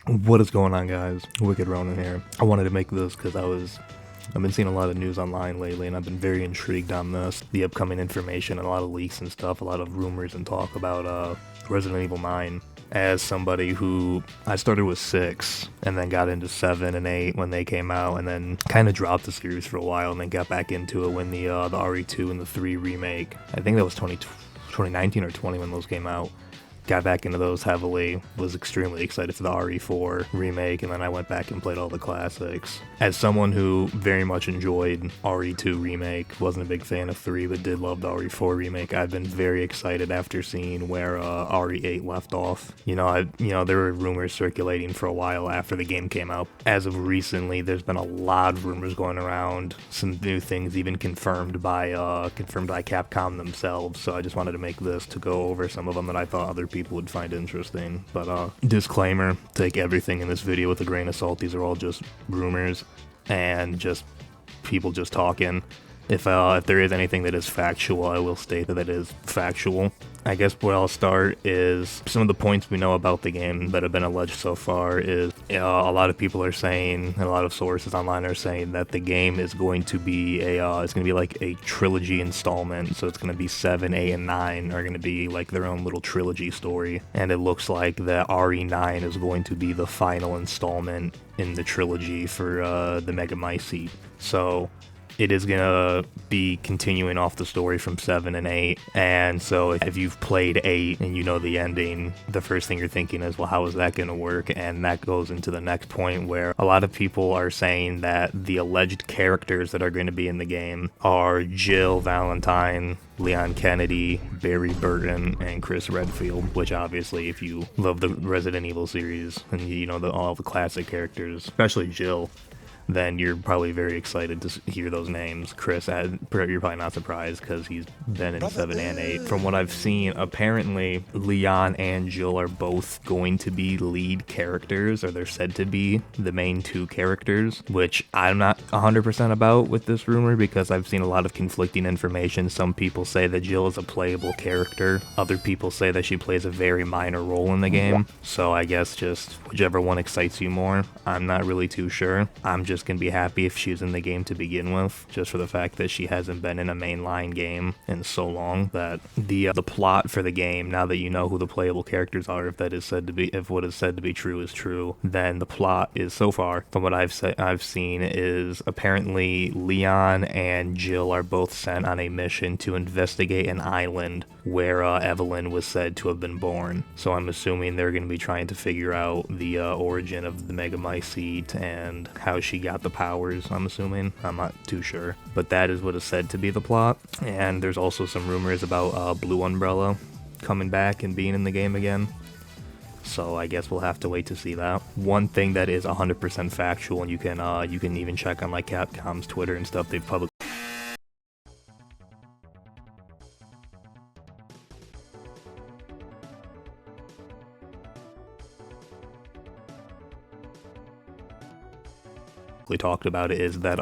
What is going on, guys? Wicked Ronin here. I wanted to make this because I've been seeing a lot of news online lately, and I've been very intrigued on this, the upcoming information, and a lot of leaks and stuff, a lot of rumors and talk about Resident Evil 9. As somebody who, I started with 6, and then got into 7 and 8 when they came out, and then kind of dropped the series for a while, and then got back into it when the RE2 and the 3 remake, I think that was 2019 or 20 when those came out. Got back into those heavily, was extremely excited for the RE4 remake, and then I went back and played all the classics. As someone who very much enjoyed RE2 remake, wasn't a big fan of 3, but did love the RE4 remake, I've been very excited after seeing where RE8 left off. There were rumors circulating for a while after the game came out. As of recently, there's been a lot of rumors going around, some new things even confirmed by Capcom themselves, so I just wanted to make this to go over some of them that I thought other people would find interesting. But disclaimer, take everything in this video with a grain of salt. These are all just rumors and just people just talking. If there is anything that is factual, I will state that it is factual. I guess where I'll start is some of the points we know about the game that have been alleged so far is a lot of people are saying, and a lot of sources online are saying that the game is going to be it's going to be like a trilogy installment. So it's going to be 7, 8, and 9 are going to be like their own little trilogy story. And it looks like that RE9 is going to be the final installment in the trilogy for the Megamycete. So it is going to be continuing off the story from 7 and 8, and so if you've played 8 and you know the ending, the first thing you're thinking is, well, how is that going to work? And that goes into the next point where a lot of people are saying that the alleged characters that are going to be in the game are Jill Valentine, Leon Kennedy, Barry Burton, and Chris Redfield, which obviously if you love the Resident Evil series and you know all the classic characters, especially Jill, then you're probably very excited to hear those names. Chris, you're probably not surprised because he's been in 7 and 8. From what I've seen, apparently Leon and Jill are both going to be lead characters, or they're said to be the main 2 characters, which I'm not 100% about with this rumor because I've seen a lot of conflicting information. Some people say that Jill is a playable character. Other people say that she plays a very minor role in the game. So I guess just whichever one excites you more. I'm not really too sure. I'm just gonna be happy if she's in the game to begin with, just for the fact that she hasn't been in a mainline game in so long. That the plot for the game, now that you know who the playable characters are, if what is said to be true is true, then the plot is, so far from what I've seen, is apparently Leon and Jill are both sent on a mission to investigate an island where Evelyn was said to have been born. So I'm assuming they're going to be trying to figure out the origin of the Megamycete and how she got the powers, I'm assuming. I'm not too sure. But that is what is said to be the plot. And there's also some rumors about Blue Umbrella coming back and being in the game again. So I guess we'll have to wait to see that. One thing that is 100% factual, and you can even check on like Capcom's Twitter and stuff, they've publicly talked about it, is that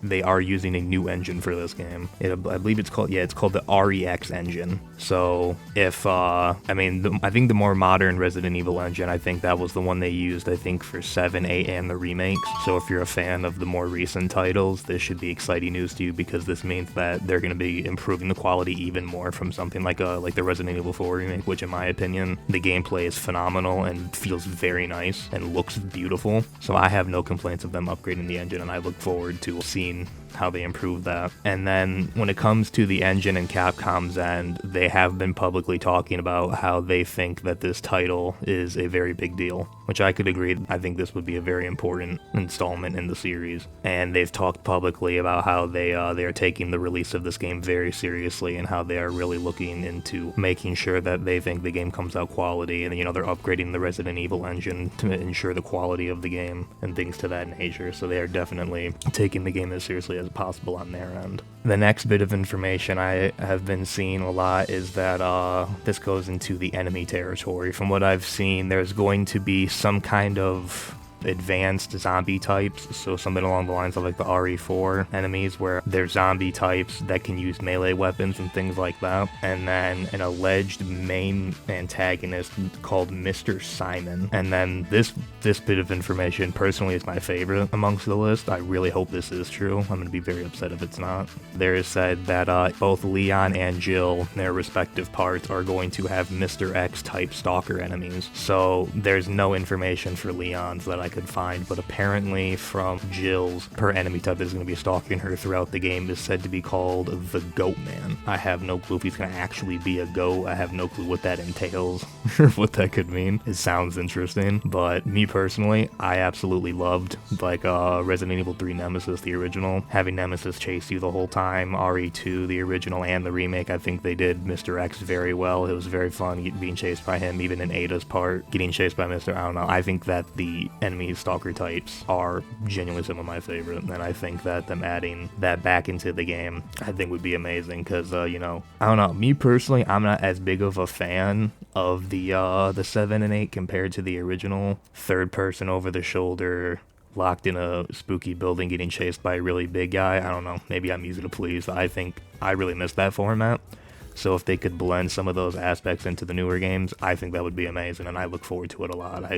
they are using a new engine for this game. I believe it's called the REX engine. So if I think the more modern Resident Evil engine, I think that was the one they used, I think, for 7, 8, and the remakes. So if you're a fan of the more recent titles, this should be exciting news to you, because this means that they're going to be improving the quality even more from something like the Resident Evil 4 remake, which in my opinion, the gameplay is phenomenal and feels very nice and looks beautiful. So I have no complaints of them upgrading the engine, and I look forward to seeing how they improve that. And then when it comes to the engine and Capcom's end, they have been publicly talking about how they think that this title is a very big deal, which I could agree. I think this would be a very important installment in the series. And they've talked publicly about how they are taking the release of this game very seriously, and how they are really looking into making sure that they think the game comes out quality, and they're upgrading the Resident Evil engine to ensure the quality of the game and things to that nature. So they are definitely taking the game as seriously as possible on their end. The next bit of information I have been seeing a lot is that this goes into the enemy territory. From what I've seen, there's going to be some kind of advanced zombie types, so something along the lines of like the RE4 enemies, where they're zombie types that can use melee weapons and things like that. And then an alleged main antagonist called Mr. Simon. And then this bit of information personally is my favorite amongst the list. I really hope this is true. I'm going to be very upset if it's not. There is said that both Leon and Jill, their respective parts, are going to have Mr. X type stalker enemies. So there's no information for Leon's that I could find, but apparently from Jill's, her enemy type is going to be stalking her throughout the game is said to be called the Goat Man. I have no clue if he's going to actually be a goat. I have no clue what that entails or what that could mean. It sounds interesting, but me personally, I absolutely loved like Resident Evil 3 Nemesis, the original. Having Nemesis chase you the whole time, RE2, the original, and the remake, I think they did Mr. X very well. It was very fun being chased by him, even in Ada's part, getting chased by Mr. I don't know. I think that the enemy stalker types are genuinely some of my favorite, and I think that them adding that back into the game, I think would be amazing, because, you know, I don't know, me personally, I'm not as big of a fan of the 7 and 8 compared to the original. Third person over the shoulder, locked in a spooky building getting chased by a really big guy. I don't know, maybe I'm easy to please. I think I really miss that format. So if they could blend some of those aspects into the newer games, I think that would be amazing, and I look forward to it a lot.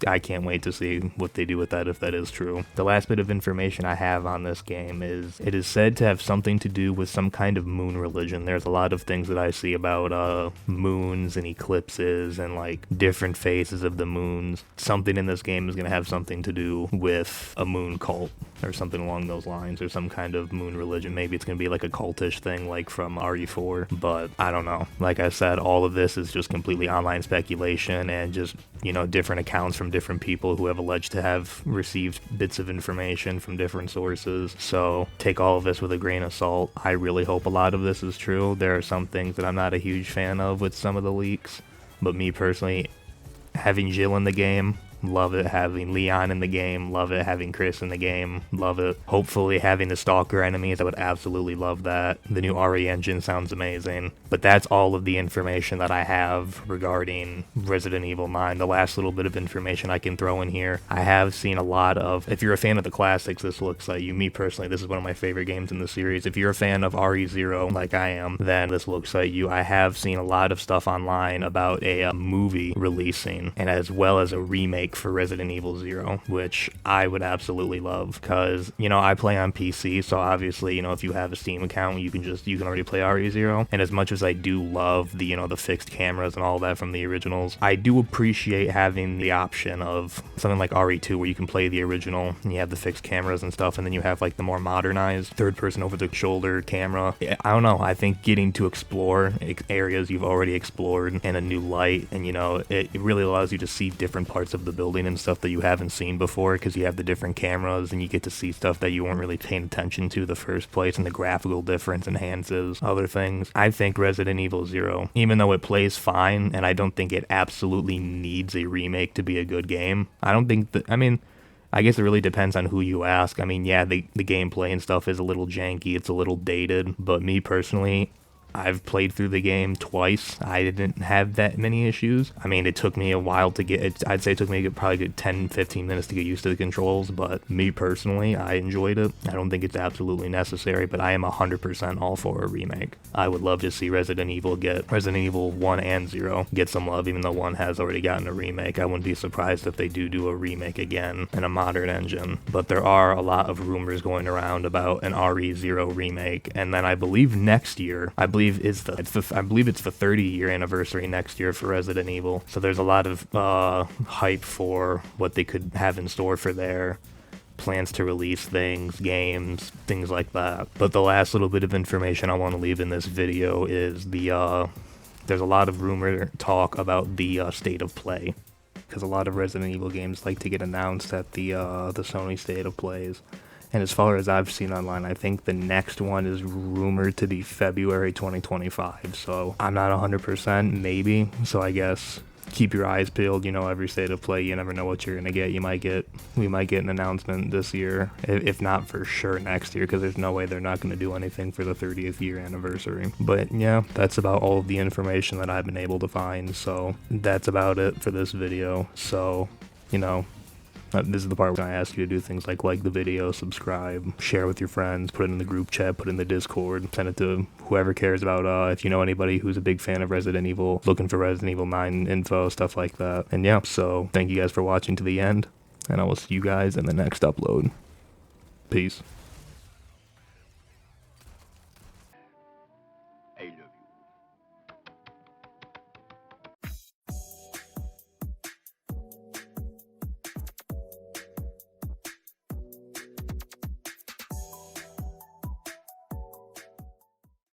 I can't wait to see what they do with that, if that is true. The last bit of information I have on this game is it is said to have something to do with some kind of moon religion. There's a lot of things that I see about moons and eclipses and like different phases of the moons. Something in this game is going to have something to do with a moon cult or something along those lines, or some kind of moon religion. Maybe it's going to be like a cultish thing like from RE4, but I don't know. Like I said, all of this is just completely online speculation and just, you know, different accounts from different people who have alleged to have received bits of information from different sources. So take all of this with a grain of salt. I really hope a lot of this is true. There are some things that I'm not a huge fan of with some of the leaks, but me personally, having Jill in the game, love it. Having Leon in the game, love it. Having Chris in the game, love it. Hopefully having the stalker enemies, I would absolutely love that. The new RE engine sounds amazing. But that's all of the information that I have regarding Resident Evil 9. The last little bit of information I can throw in here, I have seen a lot of, if you're a fan of the classics, this looks like you. Me personally, this is one of my favorite games in the series. If you're a fan of RE0, like I am, then this looks like you. I have seen a lot of stuff online about a movie releasing, and as well as a remake for Resident Evil 0, which I would absolutely love, because, you know, I play on PC, so obviously, you know, if you have a Steam account, you can already play RE0, and as much as I do love the, you know, the fixed cameras and all that from the originals, I do appreciate having the option of something like RE2 where you can play the original, and you have the fixed cameras and stuff, and then you have like the more modernized third person over the shoulder camera. I don't know, I think getting to explore areas you've already explored in a new light, and, you know, it really allows you to see different parts of the building and stuff that you haven't seen before, because you have the different cameras and you get to see stuff that you weren't really paying attention to the first place, and the graphical difference enhances other things. I think Resident Evil 0, even though it plays fine, and I don't think it absolutely needs a remake to be a good game, I don't think that, I mean, I guess it really depends on who you ask. I mean, yeah, the gameplay and stuff is a little janky, it's a little dated, but me personally, I've played through the game twice. I didn't have that many issues. I mean, it took me a while to get it. I'd say it took me probably a good 10-15 minutes to get used to the controls, but me personally, I enjoyed it. I don't think it's absolutely necessary, but I am 100% all for a remake. I would love to see Resident Evil 1 and 0 get some love, even though 1 has already gotten a remake. I wouldn't be surprised if they do a remake again in a modern engine, but there are a lot of rumors going around about an RE0 remake, and then I believe next year, I believe it's the 30-year anniversary next year for Resident Evil. So there's a lot of hype for what they could have in store for their plans to release things, games, things like that. But the last little bit of information I want to leave in this video is there's a lot of rumor talk about the state of play, because a lot of Resident Evil games like to get announced at the Sony state of plays. And as far as I've seen online, I think the next one is rumored to be February 2025. So I'm not 100%, maybe. So I guess keep your eyes peeled. You know, every state of play, you never know what you're gonna get. We might get an announcement this year, if not for sure next year, because there's no way they're not gonna do anything for the 30th year anniversary. But yeah, that's about all of the information that I've been able to find. So that's about it for this video. So, you know, This is the part where I ask you to do things like the video, subscribe, share with your friends, put it in the group chat, put it in the Discord, send it to whoever cares about, if you know anybody who's a big fan of Resident Evil, looking for Resident Evil 9 info, stuff like that. And yeah, so thank you guys for watching to the end, and I will see you guys in the next upload. Peace.